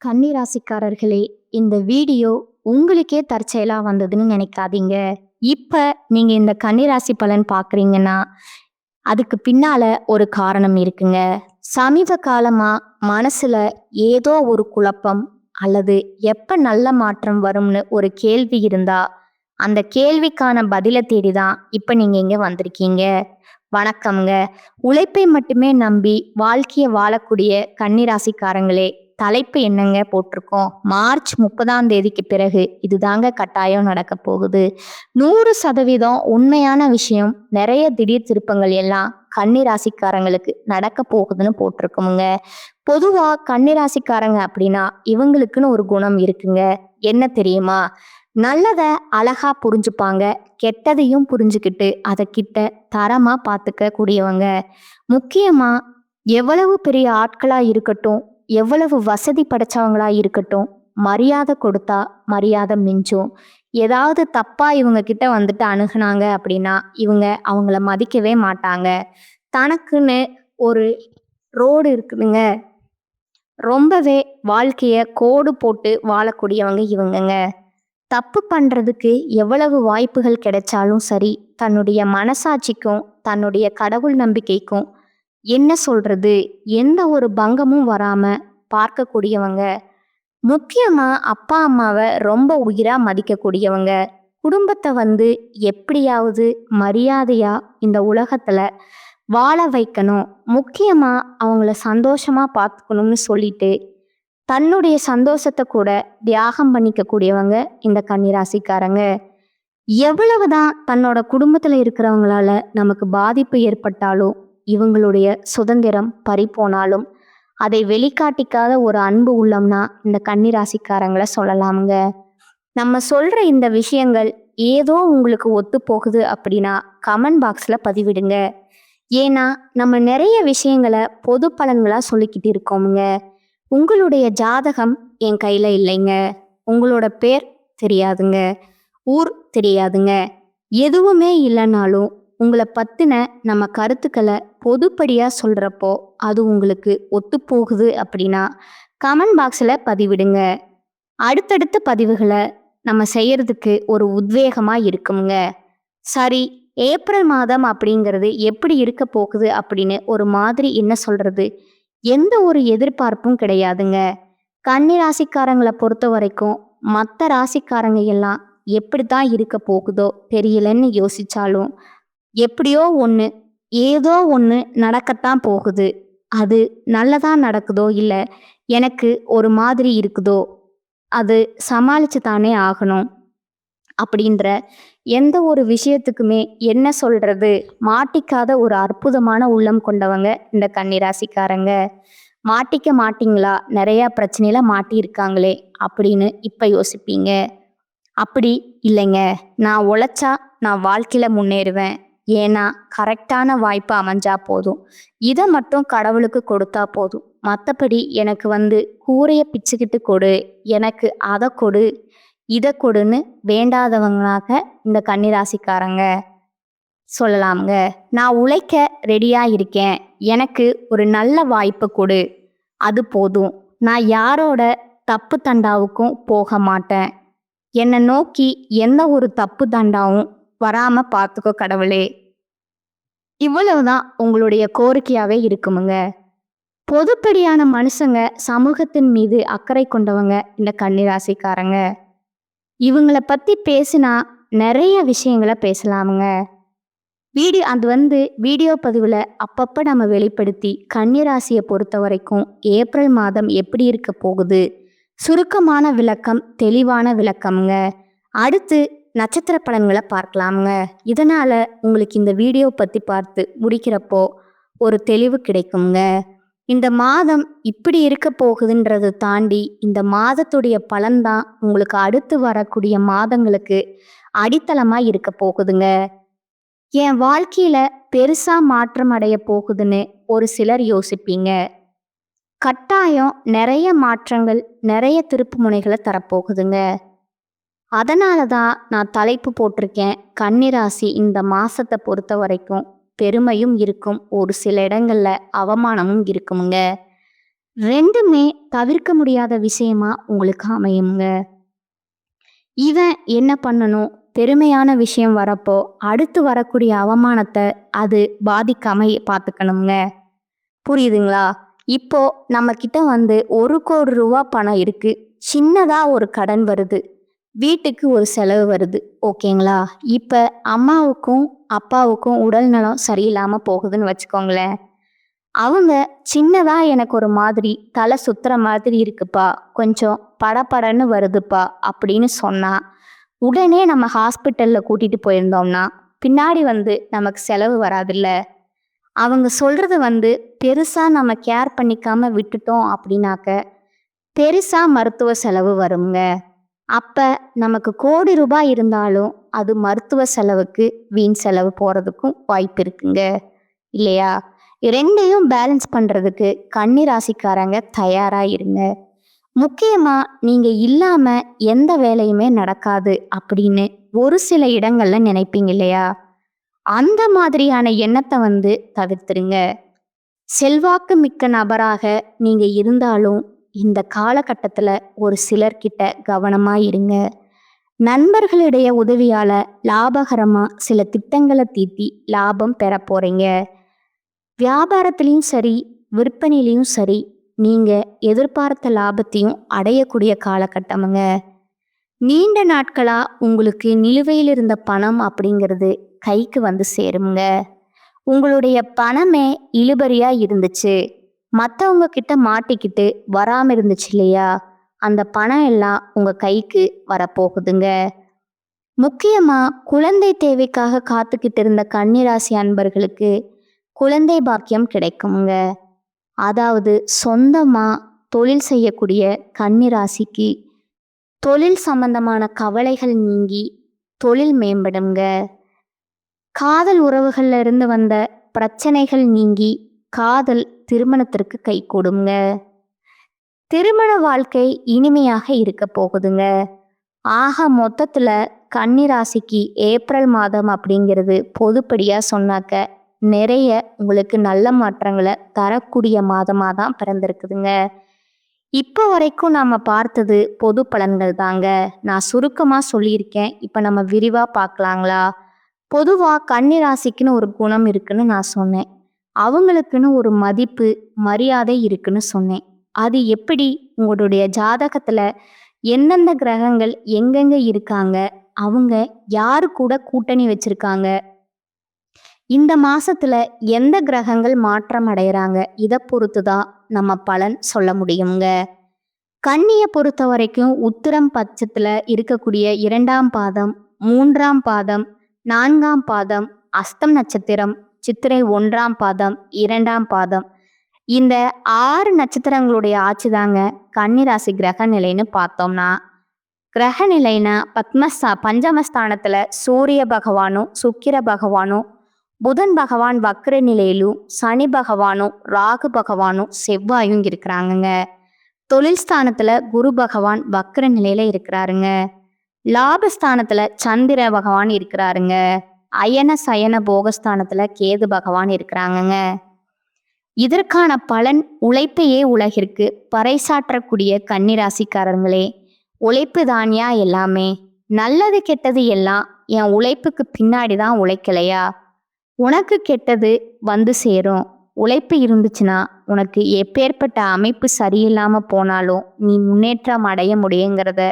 கன்னி ராசிக்காரர்களே, இந்த வீடியோ உங்களுக்கே தற்செயலா வந்ததுன்னு நினைக்காதீங்க. இப்ப நீங்க இந்த கன்னி ராசி பலன் பார்க்குறீங்கன்னா, அதுக்கு பின்னால ஒரு காரணம் இருக்குங்க. சமீப காலமா மனசுல ஏதோ ஒரு குழப்பம் அல்லது எப்ப நல்ல மாற்றம் வரும்னு ஒரு கேள்வி இருந்தா, அந்த கேள்விக்கான பதில தேடி தான் இப்ப நீங்க இங்க வந்திருக்கீங்க. வணக்கம்ங்க. உழைப்பை மட்டுமே நம்பி வாழ்க்கைய வாழக்கூடிய கன்னி ராசிக்காரங்களே, தலைப்பு என்னங்க போட்டிருக்கோம்? மார்ச் 30ஆம் தேதிக்கு பிறகு இதுதாங்க கட்டாயம் நடக்க போகுது. 100% உண்மையான விஷயம். நிறைய திடீர் திருப்பங்கள் எல்லாம் கன்னி ராசிக்காரங்களுக்கு நடக்க போகுதுன்னு போட்டிருக்கோமுங்க. பொதுவா கன்னி ராசிக்காரங்க அப்படின்னா இவங்களுக்குன்னு ஒரு குணம் இருக்குங்க. என்ன தெரியுமா? நல்லத அழகா புரிஞ்சுப்பாங்க. கெட்டதையும் புரிஞ்சுக்கிட்டு அதை கிட்ட தரமா பார்த்துக்க கூடியவங்க. முக்கியமா எவ்வளவு பெரிய ஆட்களா இருக்கட்டும், எவ்வளவு வசதி படைச்சவங்களா இருக்கட்டும், மரியாதை கொடுத்தா மரியாதை மிஞ்சும். ஏதாவது தப்பா இவங்க கிட்ட வந்துட்டு அணுகுனாங்க அப்படின்னா இவங்க அவங்கள மதிக்கவே மாட்டாங்க. தனக்குன்னு ஒரு ரோடு இருக்குதுங்க. ரொம்பவே வாழ்க்கைய கோடு போட்டு வாழக்கூடியவங்க இவங்கங்க. தப்பு பண்றதுக்கு எவ்வளவு வாய்ப்புகள் கிடைச்சாலும் சரி, தன்னுடைய மனசாட்சிக்கும் தன்னுடைய கடவுள் நம்பிக்கைக்கும் என்ன சொல்றது, எந்த ஒரு பங்கமும் வராம பார்க்கக்கூடியவங்க. முக்கியமா அப்பா அம்மாவை ரொம்ப உயிரா மதிக்கக்கூடியவங்க. குடும்பத்தை எப்படியாவது மரியாதையா இந்த உலகத்துல வாழ வைக்கணும், முக்கியமா அவங்கள சந்தோஷமா பார்த்துக்கணும்னு சொல்லிட்டு தன்னுடைய சந்தோஷத்தை கூட தியாகம் பண்ணிக்க கூடியவங்க இந்த கன்னிராசிக்காரங்க. எவ்வளவுதான் தன்னோட குடும்பத்துல இருக்கிறவங்களால நமக்கு பாதிப்பு ஏற்பட்டாலும், இவங்களுடைய சுதந்திரம் பறிபோனாலும் அதை வெளிக்காட்டிக்காத ஒரு அன்பு உள்ளம்னா இந்த கன்னிராசிக்காரங்களை சொல்லலாமுங்க. நம்ம சொல்ற இந்த விஷயங்கள் ஏதோ உங்களுக்கு ஒத்து போகுது அப்படின்னா கமெண்ட் பாக்ஸ்ல பதிவிடுங்க. ஏன்னா நம்ம நிறைய விஷயங்களை பொது பலன்களா சொல்லிக்கிட்டு இருக்கோமுங்க. உங்களுடைய ஜாதகம் என் கையில இல்லைங்க. உங்களோட பேர் தெரியாதுங்க. ஊர் தெரியாதுங்க. எதுவுமே இல்லைனாலும் உங்களை பத்தின நம்ம கருத்துக்களை பொதுப்படியா சொல்றப்போ அது உங்களுக்கு ஒத்து போகுது அப்படின்னா கமெண்ட் பாக்ஸ்ல பதிவிடுங்க. அடுத்தடுத்த பதிவுகளை நம்ம செய்யறதுக்கு ஒரு உத்வேகமா இருக்குங்க. சரி, ஏப்ரல் மாதம் அப்படிங்கிறது எப்படி இருக்க போகுது அப்படின்னு ஒரு மாதிரி என்ன சொல்றது, எந்த ஒரு எதிர்பார்ப்பும் கிடையாதுங்க. கன்னி ராசிக்காரங்களை பொறுத்த வரைக்கும் மற்ற ராசிக்காரங்க எல்லாம் எப்படித்தான் இருக்க போகுதோ தெரியலன்னு யோசிச்சாலும் எப்படியோ ஒன்று, ஏதோ ஒன்று நடக்கத்தான் போகுது. அது நல்லதா நடக்குதோ இல்லை எனக்கு ஒரு மாதிரி இருக்குதோ அது சமாளிச்சு தானே ஆகணும் அப்படின்ற எந்த ஒரு விஷயத்துக்குமே என்ன சொல்றது, மாட்டிக்காத ஒரு அற்புதமான உள்ளம் கொண்டவங்க இந்த கன்னிராசிக்காரங்க. மாட்டிக்க மாட்டீங்களா, நிறைய பிரச்சனையில மாட்டியிருக்காங்களே அப்படின்னு இப்ப யோசிப்பீங்க. அப்படி இல்லைங்க. நான் உழைச்சா நான் வாழ்க்கையில முன்னேறுவேன். ஏன்னா கரெக்டான வாய்ப்பு அமைஞ்சா போதும். இதை மட்டும் கடவுளுக்கு கொடுத்தா போதும். மற்றபடி எனக்கு கூரைய பிச்சுக்கிட்டு கொடு, எனக்கு அதை கொடு, இதை கொடுன்னு வேண்டாதவங்களாக இந்த கன்னிராசிக்காரங்க சொல்லலாமுங்க. நான் உழைக்க ரெடியா இருக்கேன், எனக்கு ஒரு நல்ல வாய்ப்பு கொடு, அது போதும். நான் யாரோட தப்பு தண்டாவுக்கும் போக மாட்டேன். என்னை நோக்கி எந்த ஒரு தப்பு தண்டாவும் வராம பார்த்துக்கோ கடவுளே. இவ்வளவுதான் உங்களுடைய கோரிக்கையாவே இருக்குமுங்க. பொதுப்படியான மனுஷங்க, சமூகத்தின் மீது அக்கறை கொண்டவங்க இந்த கன்னிராசிக்காரங்க. இவங்கள பத்தி பேசினா நிறைய விஷயங்களை பேசலாமுங்க. அது வீடியோ பதிவில் அப்பப்போ நம்ம வெளிப்படுத்தி கன்னிராசியை பொறுத்த வரைக்கும் ஏப்ரல் மாதம் எப்படி இருக்க போகுது, சுருக்கமான விளக்கம், தெளிவான விளக்கம்ங்க. அடுத்து நட்சத்திர பலன்களை பார்க்கலாமுங்க. இதனால் உங்களுக்கு இந்த வீடியோ பற்றி பார்த்து முடிக்கிறப்போ ஒரு தெளிவு கிடைக்குங்க. இந்த மாதம் இப்படி இருக்க போகுதுன்றதை தாண்டி இந்த மாதத்துடைய பலன்தான் உங்களுக்கு அடுத்து வரக்கூடிய மாதங்களுக்கு அடித்தளமாக இருக்க போகுதுங்க. என் வாழ்க்கையில பெருசா மாற்றம் அடைய போகுதுன்னு ஒரு சிலர் யோசிப்பீங்க. கட்டாயம் நிறைய மாற்றங்கள், நிறைய திருப்பு முனைகளை தரப்போகுதுங்க. அதனால தான் நான் தலைப்பு போட்டிருக்கேன், கன்னிராசி இந்த மாசத்தை பொறுத்த வரைக்கும் பெருமையும் இருக்கும், ஒரு சில இடங்கள்ல அவமானமும் இருக்குமுங்க. 2மே தவிர்க்க முடியாத விஷயமா உங்களுக்கு அமையுங்க. இவன் என்ன பண்ணணும்? பெருமையான விஷயம் வரப்போ அடுத்து வரக்கூடிய அவமானத்தை அது பாதிக்காம பார்த்துக்கணுங்க. புரியுதுங்களா? இப்போ நம்ம கிட்ட வந்து 1,00,00,000 ரூபா பணம் இருக்கு. சின்னதா ஒரு கடன் வருது. வீட்டுக்கு ஒரு செலவு வருது. ஓகேங்களா? இப்ப அம்மாவுக்கும், அப்பாவுக்கும் உடல் நலம் சரியில்லாம போகுதுன்னு வச்சுக்கோங்களேன். அவங்க சின்னதா எனக்கு ஒரு மாதிரி தலை சுத்துற மாதிரி இருக்குப்பா, கொஞ்சம் படபடன்னு வருதுப்பா அப்படின்னு சொன்னா, உடனே நம்ம ஹாஸ்பிட்டல்ல கூட்டிட்டு போயிருந்தோம்னா, பின்னாடி வந்து நமக்கு செலவு வராதுல்ல. அவங்க சொல்றது வந்து பெருசா நம்ம கேர் பண்ணிக்காம விட்டுட்டோம் அப்படின்னாக்க, பெருசா மருத்துவ செலவு வருங்க. அப்ப நமக்கு கோடி ரூபாய் இருந்தாலும், அது மருத்துவ செலவுக்கு வீண் செலவு போறதுக்கும் வாய்ப்பு இருக்குங்க. இல்லையா? 2யும் பேலன்ஸ் பண்றதுக்கு கன்னி ராசிக்காரங்க தயாரா இருங்க. முக்கியமா நீங்க இல்லாம எந்த வேலையுமே நடக்காது அப்படின்னு ஒரு சில இடங்கள்ல நினைப்பீங்க இல்லையா? அந்த மாதிரியான எண்ணத்தை வந்து தவிர்த்துருங்க. செல்வாக்கு மிக்க நபராக நீங்க இருந்தாலும் இந்த காலகட்டத்துல ஒரு சிலர்கிட்ட கவனமா இருங்க. நண்பர்களுடைய உதவியால லாபகரமா சில திட்டங்களை தீட்டி லாபம் பெற போறீங்க. வியாபாரத்திலையும் சரி, விற்பனையிலையும் சரி, நீங்க எதிர்பார்த்த லாபத்தையும் அடையக்கூடிய காலகட்டமுங்க. நீண்ட நாட்களா உங்களுக்கு நிலுவையில் இருந்த பணம் அப்படிங்கிறது கைக்கு வந்து சேருங்க. உங்களுடைய பணமே இழுபறியா இருந்துச்சு, மற்றவங்க கிட்ட மாட்டிக்கிட்டு வராம இருந்துச்சு இல்லையா? அந்த பணம் எல்லாம் உங்க கைக்கு வரப்போகுதுங்க. முக்கியமா குழந்தை தேவைக்காக காத்துக்கிட்டு இருந்த கன்னிராசி அன்பர்களுக்கு குழந்தை பாக்கியம் கிடைக்குங்க. அதாவது சொந்தமா தொழில் செய்யக்கூடிய கன்னிராசிக்கு தொழில் சம்பந்தமான கவலைகள் நீங்கி தொழில் மேம்படுங்க. காதல் உறவுகள்ல இருந்து வந்த பிரச்சனைகள் நீங்கி காதல் திருமணத்திற்கு கைகூடுங்க. திருமண வாழ்க்கை இனிமையாக இருக்க போகுதுங்க. ஆக மொத்தத்துல கன்னிராசிக்கு ஏப்ரல் மாதம் அப்படிங்கிறது பொதுப்படியா சொன்னாக்க நிறைய உங்களுக்கு நல்ல மாற்றங்களை தரக்கூடிய மாதமாக தான் பிறந்திருக்குதுங்க. இப்போ வரைக்கும் நம்ம பார்த்தது பொது பலன்கள் தாங்க. நான் சுருக்கமாக சொல்லியிருக்கேன். இப்போ நம்ம விரிவாக பார்க்கலாங்களா? பொதுவாக கன்னிராசிக்குன்னு ஒரு குணம் இருக்குன்னு நான் சொன்னேன். அவங்களுக்குன்னு ஒரு மதிப்பு, மரியாதை இருக்குன்னு சொன்னேன். அது எப்படி உங்களுடைய ஜாதகத்தில் எந்தெந்த கிரகங்கள் எங்கெங்க இருக்காங்க, அவங்க யாரு கூட கூட்டணி வச்சிருக்காங்க, இந்த மாசத்துல எந்த கிரகங்கள் மாற்றம் அடைகிறாங்க, இதை பொறுத்து தான் நம்ம பலன் சொல்ல முடியுங்க. கன்னியை பொறுத்த வரைக்கும் உத்திரம் பட்சத்துல இருக்கக்கூடிய 2ஆம் பாதம், 3ஆம் பாதம், 4ஆம் பாதம், அஸ்தம் நட்சத்திரம், சித்திரை 1ஆம் பாதம், 2ஆம் பாதம், இந்த 6 நட்சத்திரங்களுடைய ஆட்சி தாங்க கன்னிராசி கிரக நிலைன்னு பார்த்தோம்னா, கிரக நிலைனா பஞ்சமஸ்தானத்துல சூரிய பகவானும் சுக்கிர பகவானும் புதன் பகவான் வக்ர நிலையிலும் சனி பகவானும் ராகு பகவானும் செவ்வாயும் இருக்கிறாங்கங்க. தொழில் ஸ்தானத்துல குரு பகவான் வக்ர நிலையில இருக்கிறாருங்க. லாபஸ்தானத்துல சந்திர பகவான் இருக்கிறாருங்க. அயன சயன போகஸ்தானத்துல கேது பகவான் இருக்கிறாங்கங்க. இதற்கான பலன் உழைப்பையே உலகிற்கு பறைசாற்றக்கூடிய கன்னிராசிக்காரங்களே, உழைப்பு தானியா எல்லாமே, நல்லது கெட்டது எல்லாம் என் உழைப்புக்கு பின்னாடி தான் உழைக்கலையா? உனக்கு கெட்டது வந்து சேரும். உழைப்பு இருந்துச்சுன்னா உனக்கு எப்பேற்பட்ட அமைப்பு சரியில்லாமல் போனாலும் நீ முன்னேற்றம் அடைய முடியுங்கிறத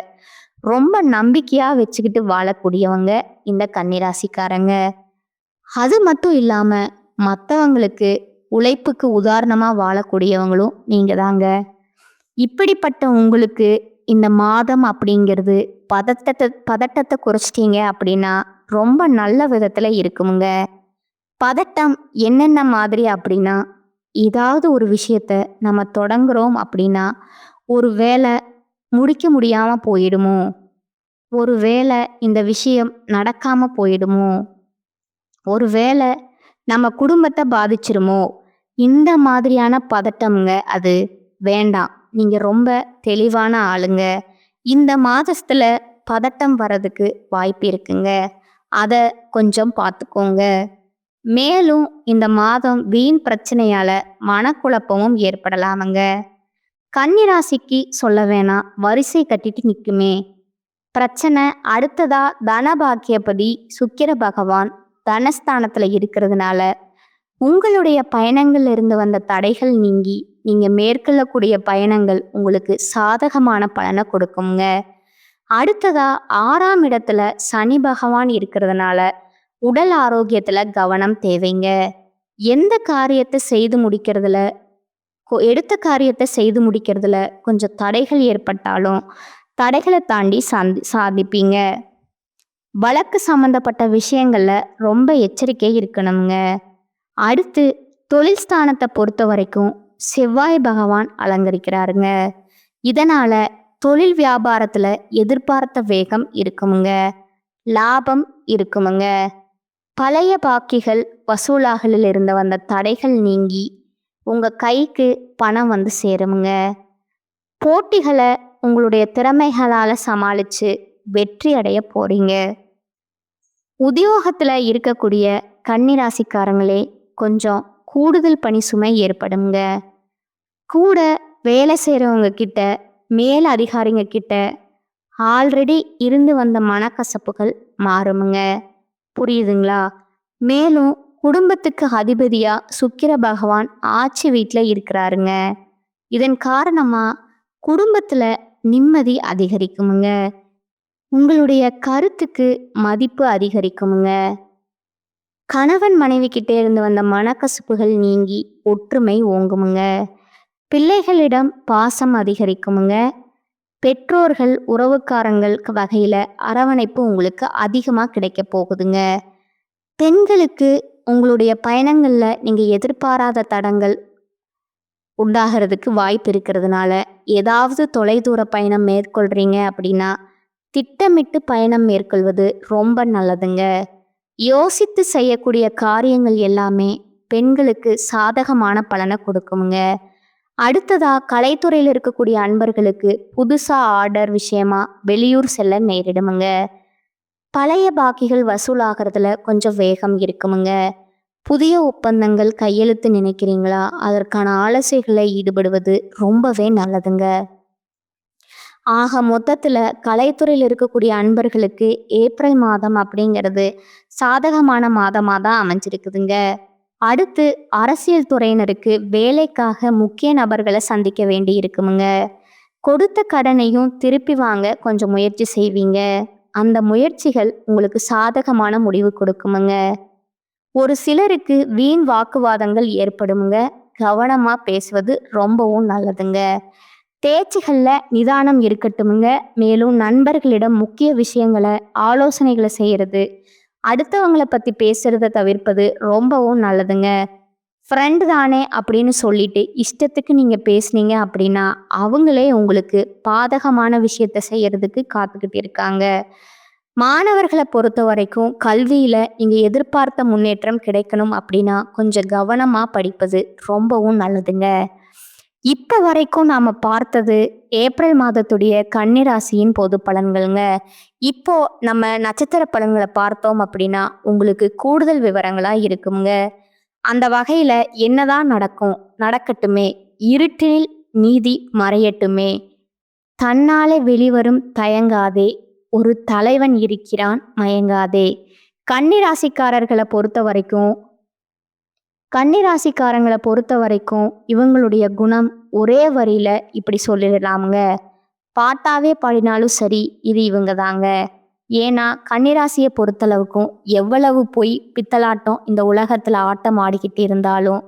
ரொம்ப நம்பிக்கையாக வச்சுக்கிட்டு வாழக்கூடியவங்க இந்த கன்னிராசிக்காரங்க. அது மட்டும் இல்லாமல் மற்றவங்களுக்கு உழைப்புக்கு உதாரணமாக வாழக்கூடியவங்களும் நீங்கள் தாங்க. இப்படிப்பட்ட உங்களுக்கு இந்த மாதம் அப்படிங்கிறது பதட்டத்தை குறைச்சிட்டீங்க அப்படின்னா ரொம்ப நல்ல விதத்தில் இருக்குமுங்க. பதட்டம் என்னென்ன மாதிரி அப்படின்னா, ஏதாவது ஒரு விஷயத்த நம்ம தொடங்குறோம் அப்படின்னா, ஒரு வேலை முடிக்க முடியாமல் போயிடுமோ, ஒரு வேளை இந்த விஷயம் நடக்காம போயிடுமோ, ஒரு வேளை நம்ம குடும்பத்தை பாதிச்சிருமோ, இந்த மாதிரியான பதட்டம்ங்க அது வேண்டாம். நீங்க ரொம்ப தெளிவான ஆளுங்க. இந்த மாதத்துல பதட்டம் வர்றதுக்கு வாய்ப்பு இருக்குங்க. அதை கொஞ்சம் பார்த்துக்கோங்க. மேலும் இந்த மாதம் வீண் பிரச்சனையால மனக்குழப்பமும் ஏற்படலாமுங்க. கன்னிராசிக்கு சொல்ல வேணாம், வரிசை கட்டிட்டு நிக்குமே. பிரச்சனை அடுத்ததா தனபாக்கியபதி சுக்கிர பகவான் தனஸ்தானத்துல இருக்கிறதுனால உங்களுடைய பயணங்கள்ல இருந்து வந்த தடைகள் நீங்கி நீங்க மேற்கொள்ளக்கூடிய பயணங்கள் உங்களுக்கு சாதகமான பலனை கொடுக்குங்க. அடுத்ததா 6ஆம் இடத்துல சனி பகவான் இருக்கிறதுனால உடல் ஆரோக்கியத்துல கவனம் தேவைங்க. எந்த காரியத்தை செய்து முடிக்கிறதுல எடுத்த காரியத்தை செய்து முடிக்கிறதுல கொஞ்சம் தடைகள் ஏற்பட்டாலும் தடைகளை தாண்டி சாதிப்பீங்க. வழக்கு சம்பந்தப்பட்ட விஷயங்கள்ல ரொம்ப எச்சரிக்கை இருக்கணுங்க. அடுத்து தொழில் ஸ்தானத்தை பொறுத்த வரைக்கும் செவ்வாய் பகவான் அலங்கரிக்கிறாருங்க. இதனால தொழில் வியாபாரத்துல எதிர்பார்த்த வேகம் இருக்குமுங்க, லாபம் இருக்குமுங்க. பழைய பாக்கிகள் வசூலாகலில் இருந்து வந்த தடைகள் நீங்கி உங்க கைக்கு பணம் வந்து சேருமுங்க. போட்டிகளை உங்களுடைய திறமைகளால சமாளிச்சு வெற்றி அடைய போறீங்க. உத்தியோகத்துல இருக்கக்கூடிய கன்னிராசிக்காரங்களே கொஞ்சம் கூடுதல் பணி சுமை ஏற்படுங்க. கூட வேலை செய்கிறவங்க கிட்ட மேல் அதிகாரிங்க கிட்ட ஆல்ரெடி இருந்து வந்த மனக்கசப்புகள் மாறுமுங்க. புரியுதுங்களா? மேலும் குடும்பத்துக்கு அதிபதியா சுக்கிர பகவான் ஆட்சி வீட்டில் இருக்கிறாருங்க. இதன் காரணமா குடும்பத்துல நிம்மதி அதிகரிக்குமுங்க. உங்களுடைய கருத்துக்கு மதிப்பு அதிகரிக்குமுங்க. கணவன் மனைவி கிட்டே இருந்து வந்த மனக்கசப்புகள் நீங்கி ஒற்றுமை ஓங்குமுங்க. பிள்ளைகளிடம் பாசம் அதிகரிக்குமுங்க. பெற்றோர்கள் உறவுக்காரங்கள் வகையில அரவணைப்பு உங்களுக்கு அதிகமா கிடைக்க போகுதுங்க. பெண்களுக்கு உங்களுடைய பயணங்கள்ல நீங்க எதிர்பாராத தடங்கள் உண்டாகிறதுக்கு வாய்ப்பு இருக்கிறதுனால ஏதாவது தொலைதூர பயணம் மேற்கொள்றீங்க அப்படின்னா திட்டமிட்டு பயணம் மேற்கொள்வது ரொம்ப நல்லதுங்க. யோசித்து செய்யக்கூடிய காரியங்கள் எல்லாமே பெண்களுக்கு சாதகமான பலனை கொடுக்குங்க. அடுத்ததா கலைத்துறையில் இருக்கக்கூடிய அன்பர்களுக்கு புதுசா ஆர்டர் விஷயமா வெளியூர் செல்ல நேரிடுமுங்க. பழைய பாக்கிகள் வசூலாகிறதுல கொஞ்சம் வேகம் இருக்குமுங்க. புதிய ஒப்பந்தங்கள் கையெழுத்து நினைக்கிறீங்களா? அதற்கான ஆலோசனைகளை ஈடுபடுவது ரொம்பவே நல்லதுங்க. ஆக மொத்தத்துல கலைத்துறையில் இருக்கக்கூடிய அன்பர்களுக்கு ஏப்ரல் மாதம் அப்படிங்கிறது சாதகமான மாதமா தான் அமைஞ்சிருக்குதுங்க. அடுத்து அரசியல் துறையினருக்கு வேலைக்காக முக்கிய நபர்களை சந்திக்க வேண்டி இருக்குமுங்க. கொடுத்த கடனையும் திருப்பி வாங்க கொஞ்சம் முயற்சி செய்வீங்க. அந்த முயற்சிகள் உங்களுக்கு சாதகமான முடிவு கொடுக்குமுங்க. ஒரு சிலருக்கு வீண் வாக்குவாதங்கள் ஏற்படுமுங்க. கவனமா பேசுவது ரொம்பவும் நல்லதுங்க. பேச்சுகள்ல நிதானம் இருக்கட்டுமுங்க. மேலும் நண்பர்களிடம் முக்கிய விஷயங்களை ஆலோசனைகளை செய்யறது, அடுத்தவங்களை பத்தி பேசுறத தவிர்ப்பது ரொம்பவும் நல்லதுங்க. ஃப்ரெண்டு தானே அப்படின்னு சொல்லிட்டு இஷ்டத்துக்கு நீங்க பேசுனீங்க அப்படின்னா அவங்களே உங்களுக்கு பாதகமான விஷயத்த செய்யறதுக்கு காத்துக்கிட்டு இருக்காங்க. மாணவர்களை பொறுத்த வரைக்கும் கல்வியில நீங்க எதிர்பார்த்த முன்னேற்றம் கிடைக்கணும் அப்படின்னா கொஞ்சம் கவனமா படிப்பது ரொம்பவும் நல்லதுங்க. இப்ப வரைக்கும் நாம பார்த்தது ஏப்ரல் மாதத்துடைய கன்னிராசியின் பொது பலன்கள்ங்க. இப்போ நம்ம நட்சத்திர பலன்களை பார்த்தோம் அப்படின்னா உங்களுக்கு கூடுதல் விவரங்களா இருக்குங்க. அந்த வகையில என்னதான் நடக்கும் நடக்கட்டுமே, இருட்டில் நீதி மறையட்டுமே, தன்னாலே வெளிவரும் தயங்காதே, ஒரு தலைவன் இருக்கிறான் மயங்காதே. கன்னிராசிக்காரர்களை பொறுத்த வரைக்கும் இவங்களுடைய குணம் ஒரே வரியில இப்படி சொல்லிடலாமுங்க. பாட்டாவே பாடினாலும் சரி இது இவங்க தாங்க. ஏன்னா கன்னிராசியை பொறுத்தளவுக்கும் எவ்வளவு பொய் பித்தலாட்டம் இந்த உலகத்துல ஆட்டம் ஆடிக்கிட்டு இருந்தாலும்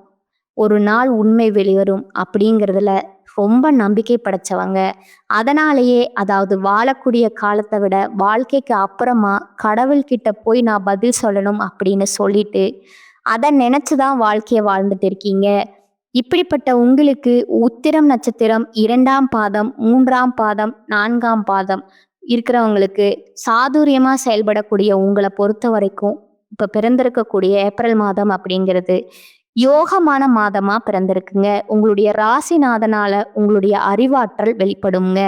ஒரு நாள் உண்மை வெளிவரும் அப்படிங்கிறதுல ரொம்ப நம்பிக்கை படைச்சவங்க. அதனாலேயே அதாவது வாழக்கூடிய காலத்தை விட வாழ்க்கைக்கு அப்புறமா கடவுள்கிட்ட போய் நான் பதில் சொல்லணும் அப்படின்னு சொல்லிட்டு அதை நினைச்சுதான் வாழ்க்கையை வாழ்ந்துட்டு இருக்கீங்க. இப்படிப்பட்ட உங்களுக்கு உத்திரம் நட்சத்திரம் 2ஆம் பாதம் 3ஆம் பாதம் 4ஆம் பாதம் இருக்கிறவங்களுக்கு சாதுரியமா செயல்படக்கூடிய உங்களை பொறுத்த வரைக்கும் இப்ப பிறந்திருக்கக்கூடிய ஏப்ரல் மாதம் அப்படிங்கிறது யோகமான மாதமா பிறந்திருக்குங்க. உங்களுடைய ராசிநாதனால உங்களுடைய அறிவாற்றல் வெளிப்படுங்க.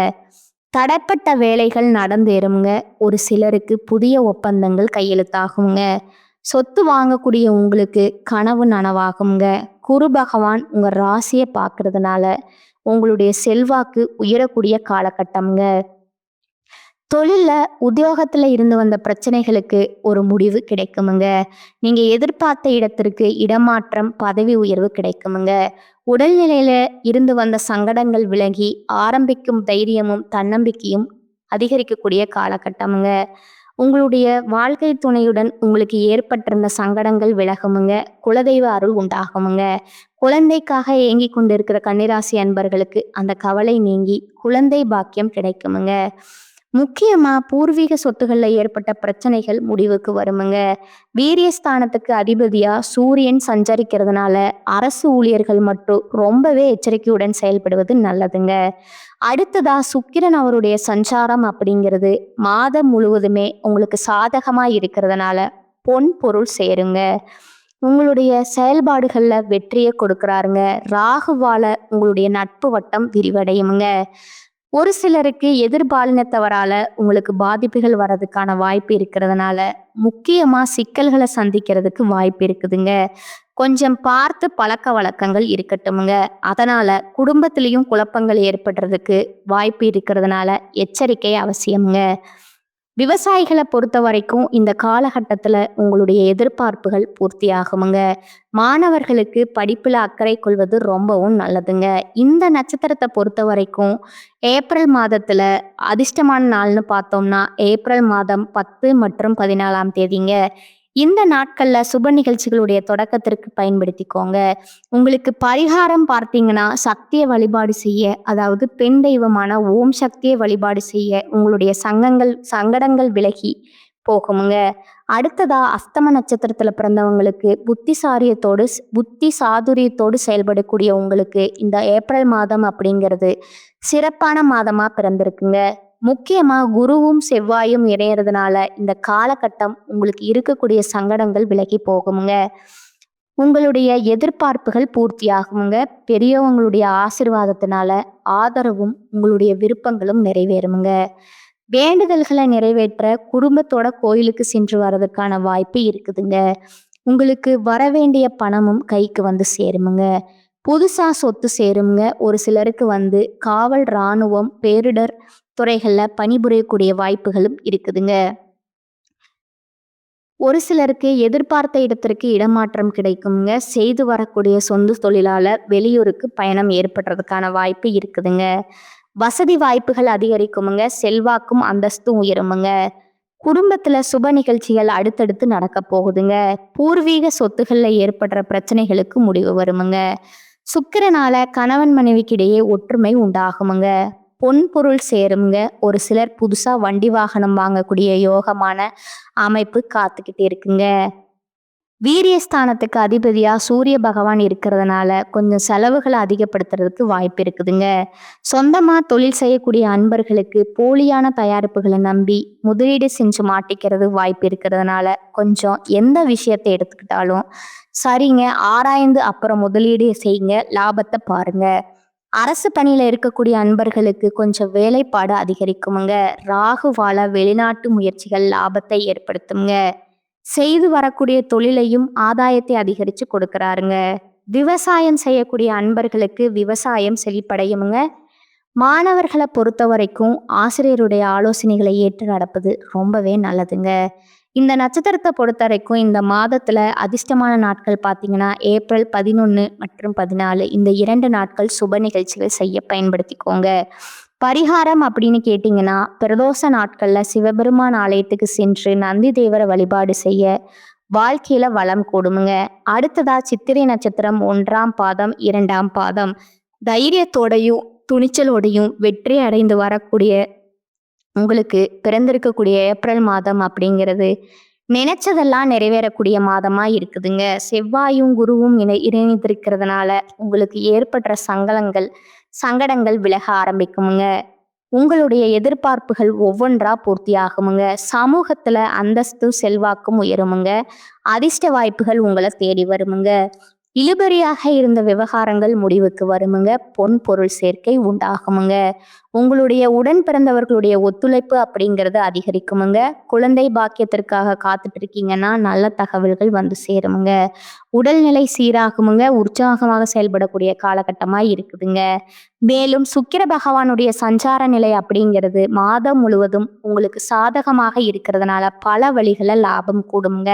தடைப்பட்ட வேலைகள் நடந்தேறுங்க. ஒரு சிலருக்கு புதிய ஒப்பந்தங்கள் கையெழுத்தாகுங்க. சொத்து வாங்கக்கூடிய உங்களுக்கு கனவு நனவாகுங்க. குரு பகவான் உங்க ராசியை பார்க்கறதுனால உங்களுடைய செல்வாக்கு உயரக்கூடிய காலகட்டம்ங்க. தொழில்ல, உத்தியோகத்துல இருந்து வந்த பிரச்சனைகளுக்கு ஒரு முடிவு கிடைக்குமுங்க. நீங்க எதிர்பார்த்த இடத்திற்கு இடமாற்றம், பதவி உயர்வு கிடைக்குமுங்க. உடல்நிலையில இருந்து வந்த சங்கடங்கள் விலகி, ஆரம்பிக்கும் தைரியமும், தன்னம்பிக்கையும் அதிகரிக்கக்கூடிய காலகட்டமுங்க. உங்களுடைய வாழ்க்கை துணையுடன் உங்களுக்கு ஏற்பட்டிருந்த சங்கடங்கள் விலகுமுங்க. குலதெய்வ அருள் உண்டாகுமுங்க. குழந்தைக்காக ஏங்கிக் கொண்டிருக்கிற கன்னிராசி அன்பர்களுக்கு அந்த கவலை நீங்கி குழந்தை பாக்கியம் கிடைக்குமுங்க. முக்கியமா பூர்வீக சொத்துகள்ல ஏற்பட்ட பிரச்சனைகள் முடிவுக்கு வருமுங்க. வீரியஸ்தானத்துக்கு அதிபதியா சூரியன் சஞ்சரிக்கிறதுனால அரசு ஊழியர்கள் மட்டும் ரொம்பவே எச்சரிக்கையுடன் செயல்படுவது நல்லதுங்க. அடுத்ததா சுக்கிரன் அவருடைய சஞ்சாரம் அப்படிங்கிறது மாதம் முழுவதுமே உங்களுக்கு சாதகமா இருக்கிறதுனால பொன் பொருள் சேருங்க. உங்களுடைய செயல்பாடுகள்ல வெற்றியை கொடுக்கறாருங்க. ராகுவால உங்களுடைய நட்பு வட்டம் விரிவடையுமுங்க. ஒரு சிலருக்கு எதிர்பாலினத்தவரால உங்களுக்கு பாதிப்புகள் வர்றதுக்கான வாய்ப்பு இருக்கிறதுனால முக்கியமா சிக்கல்களை சந்திக்கிறதுக்கு வாய்ப்பு இருக்குதுங்க. கொஞ்சம் பார்த்து பழக்க வழக்கங்கள் இருக்கட்டுமுங்க. அதனால குடும்பத்திலையும் குழப்பங்கள் ஏற்படுறதுக்கு வாய்ப்பு இருக்கிறதுனால எச்சரிக்கை அவசியம்ங்க. விவசாயிகளை பொறுத்த வரைக்கும் இந்த காலகட்டத்தில் உங்களுடைய எதிர்பார்ப்புகள் பூர்த்தி ஆகுமுங்க. மாணவர்களுக்கு படிப்பில் அக்கறை கொள்வது ரொம்பவும் நல்லதுங்க. இந்த நட்சத்திரத்தை பொறுத்த வரைக்கும் ஏப்ரல் மாதத்தில் அதிர்ஷ்டமான நாள்னு பார்த்தோம்னா ஏப்ரல் மாதம் 10 மற்றும் 14ஆம் தேதிங்க. இந்த நாட்களில் சுப நிகழ்ச்சிகளுடைய தொடக்கத்திற்கு பயன்படுத்திக்கோங்க. உங்களுக்கு பரிகாரம் பார்த்தீங்கன்னா சக்தியை வழிபாடு செய்ய, அதாவது பெண் தெய்வமான ஓம் சக்தியை வழிபாடு செய்ய உங்களுடைய சங்கடங்கள் விலகி போகுமுங்க. அடுத்ததா அஸ்தம நட்சத்திரத்துல பிறந்தவங்களுக்கு புத்தி சாதுரியத்தோடு செயல்படக்கூடிய உங்களுக்கு இந்த ஏப்ரல் மாதம் அப்படிங்கிறது சிறப்பான மாதமா பிறந்திருக்குங்க. முக்கியமா குருவும் செவ்வாயும் இணையறதுனால இந்த காலகட்டம் உங்களுக்கு இருக்கக்கூடிய சங்கடங்கள் விலகி போகுமுங்க. உங்களுடைய எதிர்பார்ப்புகள் பூர்த்தியாகுமுங்க. பெரியவங்களுடைய ஆசிர்வாதத்தினால ஆதரவும் உங்களுடைய விருப்பங்களும் நிறைவேறுமுங்க. வேண்டுதல்களை நிறைவேற்ற குடும்பத்தோட கோயிலுக்கு சென்று வர்றதுக்கான வாய்ப்பு இருக்குதுங்க. உங்களுக்கு வரவேண்டிய பணமும் கைக்கு வந்து சேருமுங்க. புதுசா சொத்து சேருங்க. ஒரு சிலருக்கு காவல், இராணுவம், பேரிடர் துறைகள்ல பணிபுரியக்கூடிய வாய்ப்புகளும் இருக்குதுங்க. ஒரு சிலருக்கு எதிர்பார்த்த இடத்திற்கு இடமாற்றம் கிடைக்குங்க. செய்து வரக்கூடிய சொந்த தொழிலால வெளியூருக்கு பயணம் ஏற்படுறதுக்கான வாய்ப்பு இருக்குதுங்க. வசதி வாய்ப்புகள் அதிகரிக்குமுங்க. செல்வாக்கும் அந்தஸ்தும் உயருமுங்க. குடும்பத்துல சுப நிகழ்ச்சிகள் அடுத்தடுத்து நடக்க போகுதுங்க. பூர்வீக சொத்துகள்ல ஏற்படுற பிரச்சனைகளுக்கு முடிவு வருமுங்க. சுக்கிரனால கணவன் மனைவிக்கிடையே ஒற்றுமை உண்டாகுமுங்க. பொன் பொருள் சேருங்க. ஒரு சிலர் புதுசா வண்டி வாகனம் வாங்கக்கூடிய யோகமான அமைப்பு காத்துக்கிட்டு இருக்குங்க. வீரியஸ்தானத்துக்கு அதிபதியா சூரிய பகவான் இருக்கிறதுனால கொஞ்சம் செலவுகளை அதிகப்படுத்துறதுக்கு வாய்ப்பு இருக்குதுங்க. சொந்தமா தொழில் செய்யக்கூடிய அன்பர்களுக்கு போலியான தயாரிப்புகளை நம்பி முதலீடு செஞ்சு மாட்டிக்கிறது வாய்ப்பு இருக்கிறதுனால கொஞ்சம் எந்த விஷயத்தை எடுத்துக்கிட்டாலும் சரிங்க ஆராய்ந்து அப்புறம் முதலீடு செய்யுங்க. லாபத்தை பாருங்க. அரசு பணியில இருக்கக்கூடிய அன்பர்களுக்கு கொஞ்சம் வேலைப்பாடு அதிகரிக்குமுங்க. ராகுவால வெளிநாட்டு முயற்சிகள் லாபத்தை ஏற்படுத்துங்க. செய்து வரக்கூடிய தொழிலையும் ஆதாயத்தை அதிகரிச்சு கொடுக்கறாருங்க. விவசாயம் செய்யக்கூடிய அன்பர்களுக்கு விவசாயம் செழிப்படையுமுங்க. மாணவர்களை பொறுத்த வரைக்கும் ஆசிரியருடைய ஆலோசனைகளை ஏற்று நடப்பது ரொம்பவே நல்லதுங்க. இந்த நட்சத்திரத்தை பொறுத்த வரைக்கும் இந்த மாதத்துல அதிர்ஷ்டமான நாட்கள் பார்த்தீங்கன்னா ஏப்ரல் 11 மற்றும் 14 இந்த 2 நாட்கள் சுப நிகழ்ச்சிகள் செய்ய பயன்படுத்திக்கோங்க. பரிகாரம் அப்படின்னு கேட்டிங்கன்னா பிரதோஷ நாட்கள்ல சிவபெருமான் ஆலயத்துக்கு சென்று நந்தி தேவரை வழிபாடு செய்ய வாழ்க்கையில வளம் கூடுமுங்க. அடுத்ததா சித்திரை நட்சத்திரம் 1ஆம் பாதம் 2ஆம் பாதம் தைரியத்தோடையும் துணிச்சலோடையும் வெற்றி அடைந்து வரக்கூடிய உங்களுக்கு பிறந்திருக்கக்கூடிய ஏப்ரல் மாதம் அப்படிங்கிறது நினைச்சதெல்லாம் நிறைவேறக்கூடிய மாதமா இருக்குதுங்க. செவ்வாயும் குருவும் இணைந்திருக்கிறதுனால உங்களுக்கு ஏற்படுற சங்கடங்கள் விலக ஆரம்பிக்குமுங்க. உங்களுடைய எதிர்பார்ப்புகள் ஒவ்வொன்றா பூர்த்தி ஆகுமுங்க. சமூகத்துல அந்தஸ்து செல்வாக்கும் உயருமுங்க. அதிர்ஷ்ட வாய்ப்புகள் உங்களை தேடி வருமுங்க. இழுபறியாக இருந்த விவகாரங்கள் முடிவுக்கு வருமுங்க. பொன் பொருள் சேர்க்கை உண்டாகுமுங்க. உங்களுடைய உடன் பிறந்தவர்களுடைய ஒத்துழைப்பு அப்படிங்கிறது அதிகரிக்குமுங்க. குழந்தை பாக்கியத்திற்காக காத்துட்டு இருக்கீங்கன்னா நல்ல தகவல்கள் வந்து சேருமுங்க. உடல்நிலை சீராகுமுங்க, உற்சாகமாக செயல்படக்கூடிய காலகட்டமா இருக்குதுங்க. மேலும் சுக்கிர பகவானுடைய சஞ்சார நிலை அப்படிங்கிறது மாதம் முழுவதும் உங்களுக்கு சாதகமாக இருக்கிறதுனால பல வழிகள லாபம் கூடும்ங்க.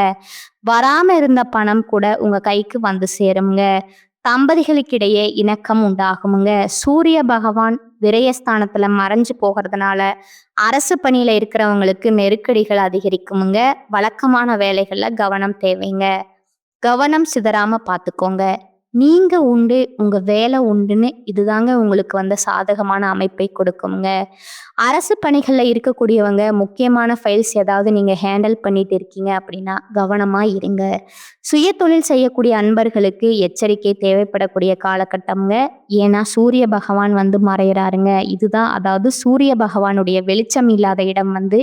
வராம இருந்த பணம் கூட உங்க கைக்கு வந்து சேரும்ங்க. தம்பதிகளுக்கிடையே இணக்கம் உண்டாகுமுங்க. சூரிய பகவான் விரயஸ்தானத்துல மறைஞ்சு போகிறதுனால அரசு பணியில இருக்கிறவங்களுக்கு நெருக்கடிகள் அதிகரிக்குமுங்க. வழக்கமான வேலைகள்ல கவனம் தேவைங்க. கவனம் சிதறாம பார்த்துக்கோங்க. நீங்க உண்டு, உங்க வேலை உண்டுன்னு இதுதாங்க உங்களுக்கு வந்த சாதகமான அமைப்பை கொடுக்குங்க. அரசு பணிகள்ல இருக்கக்கூடியவங்க முக்கியமான ஃபைல்ஸ் ஏதாவது நீங்க ஹேண்டில் பண்ணிட்டு இருக்கீங்க அப்படின்னா கவனமா இருங்க. சுயதொழில் செய்யக்கூடிய அன்பர்களுக்கு எச்சரிக்கை தேவைப்படக்கூடிய காலகட்டம்ங்க. ஏன்னா சூரிய பகவான் வந்து மறையிறாருங்க. இதுதான் அதாவது சூரிய பகவானுடைய வெளிச்சம் இல்லாத இடம் வந்து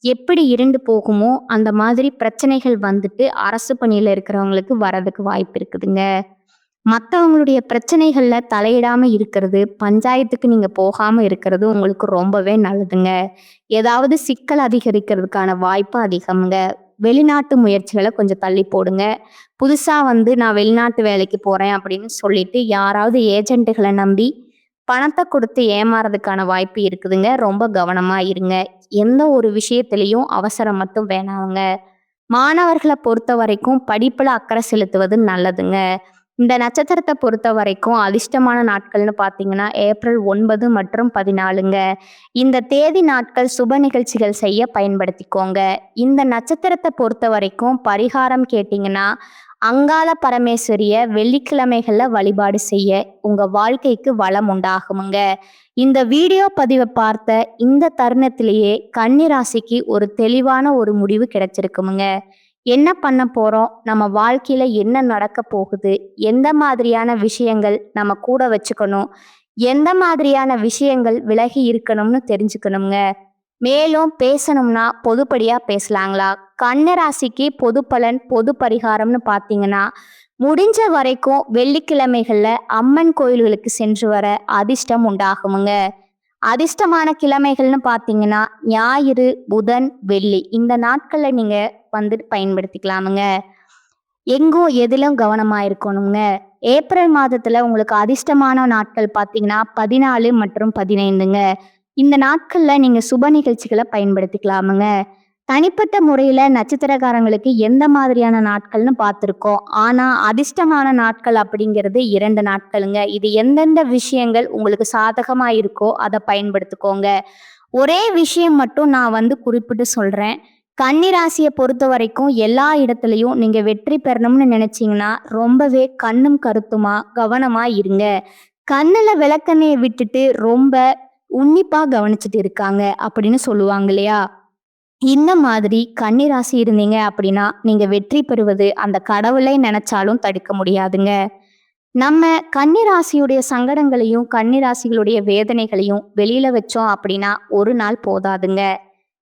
எப்படி இருண்டு போகுமோ அந்த மாதிரி பிரச்சனைகள் வந்துட்டு அரசு பணியில இருக்கிறவங்களுக்கு வரதுக்கு வாய்ப்பு இருக்குதுங்க. மத்தவங்களுடைய பிரச்சனைகள்ல தலையிடாம இருக்கிறது, பஞ்சாயத்துக்கு நீங்க போகாம இருக்கிறது உங்களுக்கு ரொம்பவே நல்லதுங்க. ஏதாவது சிக்கல் அதிகரிக்கிறதுக்கான வாய்ப்பு அதிகம்ங்க. வெளிநாட்டு முயற்சிகள கொஞ்சம் தள்ளி போடுங்க. புதுசா வந்து நான் வெளிநாட்டு வேலைக்கு போறேன் அப்படின்னு சொல்லிட்டு யாராவது ஏஜென்ட்டுகள நம்பி பணத்த கொடுத்து ஏமாறதுக்கான வாய்ப்பு இருக்குதுங்க. ரொம்ப கவனமா இருங்க. எந்த ஒரு விஷயத்திலயும் அவசரம் மட்டும் வேணாங்க. மாணவர்கள பொறுத்தவரைக்கும் படிப்புல அக்கறை செலுத்துவது நல்லதுங்க. இந்த நட்சத்திரத்த பொறுத்தவரைக்கும் அதிர்ஷ்டமான நாட்கள்னு பார்த்தீங்கன்னா, ஏப்ரல் 9 மற்றும் 14ங்க. இந்த தேதி நாட்கள் சுப நிகழ்ச்சிகள் செய்ய பயன்படுத்திக்கோங்க. இந்த நட்சத்திரத்த பொறுத்தவரைக்கும் பரிகாரம் கேட்டீங்கன்னா, அங்காள பரமேஸ்வரிய வெள்ளிக்கிழமைகள்ல வழிபாடு செய்ய உங்க வாழ்க்கைக்கு வளம் உண்டாகுமுங்க. இந்த வீடியோ பதிவை பார்த்த இந்த தருணத்திலேயே கன்னி ராசிக்கு ஒரு தெளிவான ஒரு முடிவு கிடைச்சிருக்குமுங்க. என்ன பண்ண போறோம்? நம்ம வாழ்க்கையில என்ன நடக்க போகுது? எந்த மாதிரியான விஷயங்கள் நம்ம கூட வச்சுக்கணும்? எந்த மாதிரியான விஷயங்கள் விலகி இருக்கணும்னு தெரிஞ்சுக்கணுங்க. மேலும் பேசணும்னா பொதுப்படியா பேசலாங்களா? கன்னிராசிக்கு ராசிக்கு பொது பலன், பொது பரிகாரம்னு பார்த்தீங்கன்னா, முடிஞ்ச வரைக்கும் வெள்ளிக்கிழமைகள்ல அம்மன் கோயில்களுக்கு சென்று வர அதிர்ஷ்டம் உண்டாகுமுங்க. அதிர்ஷ்டமான கிழமைகள்னு பார்த்தீங்கன்னா, ஞாயிறு, புதன், வெள்ளி இந்த நாட்கள்ல நீங்க வந்துட்டு பயன்படுத்திக்கலாமுங்க. எங்கும் எதிலும் கவனமா இருக்கணுங்க. ஏப்ரல் மாதத்துல உங்களுக்கு அதிர்ஷ்டமான நாட்கள் பார்த்தீங்கன்னா 14 மற்றும் 15ங்க. இந்த நாட்கள்ல நீங்க சுப நிகழ்ச்சிகளை பயன்படுத்திக்கலாமுங்க. தனிப்பட்ட முறையில நட்சத்திரக்காரங்களுக்கு எந்த மாதிரியான நாட்கள்னு பார்த்துருக்கோம். ஆனா அதிர்ஷ்டமான நாட்கள் அப்படிங்கிறது 2 நாட்களுங்க. இது எந்தெந்த விஷயங்கள் உங்களுக்கு சாதகமா இருக்கோ அதை பயன்படுத்திக்கோங்க. ஒரே விஷயம் மட்டும் நான் வந்து குறிப்பிட்டு சொல்றேன். கன்னி ராசியை பொறுத்த வரைக்கும் எல்லா இடத்துலையும் நீங்க வெற்றி பெறணும்னு நினைச்சீங்கன்னா ரொம்பவே கண்ணும் கருத்துமா கவனமா இருங்க. கண்ணுல விளக்கெண்ணையை விட்டுட்டு ரொம்ப உன்னிப்பா கவனிச்சுட்டு இருக்காங்க அப்படின்னு சொல்லுவாங்க இல்லையா? இந்த மாதிரி கன்னி ராசி இருந்தீங்க அப்படின்னா நீங்க வெற்றி பெறுவது அந்த கடவுளை நினைச்சாலும் தடுக்க முடியாதுங்க. நம்ம கன்னி ராசியுடைய சங்கடங்களையும் கன்னி ராசிகளுடைய வேதனைகளையும் வெளியில வச்சோம் அப்படின்னா ஒரு நாள் போதாதுங்க.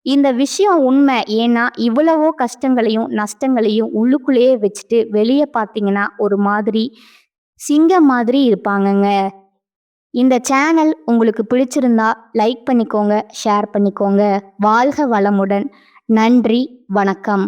இந்த விஷயம் உண்மை. ஏன்னா இவ்வளவோ கஷ்டங்களையும் நஷ்டங்களையும் உள்ளுக்குள்ளேயே வச்சுட்டு வெளியே பார்த்தீங்கன்னா ஒரு மாதிரி சிங்கம் மாதிரி இருப்பாங்கங்க. இந்த சேனல் உங்களுக்கு பிடிச்சிருந்தா லைக் பண்ணிக்கோங்க, ஷேர் பண்ணிக்கோங்க. வாழ்க வளமுடன். நன்றி, வணக்கம்.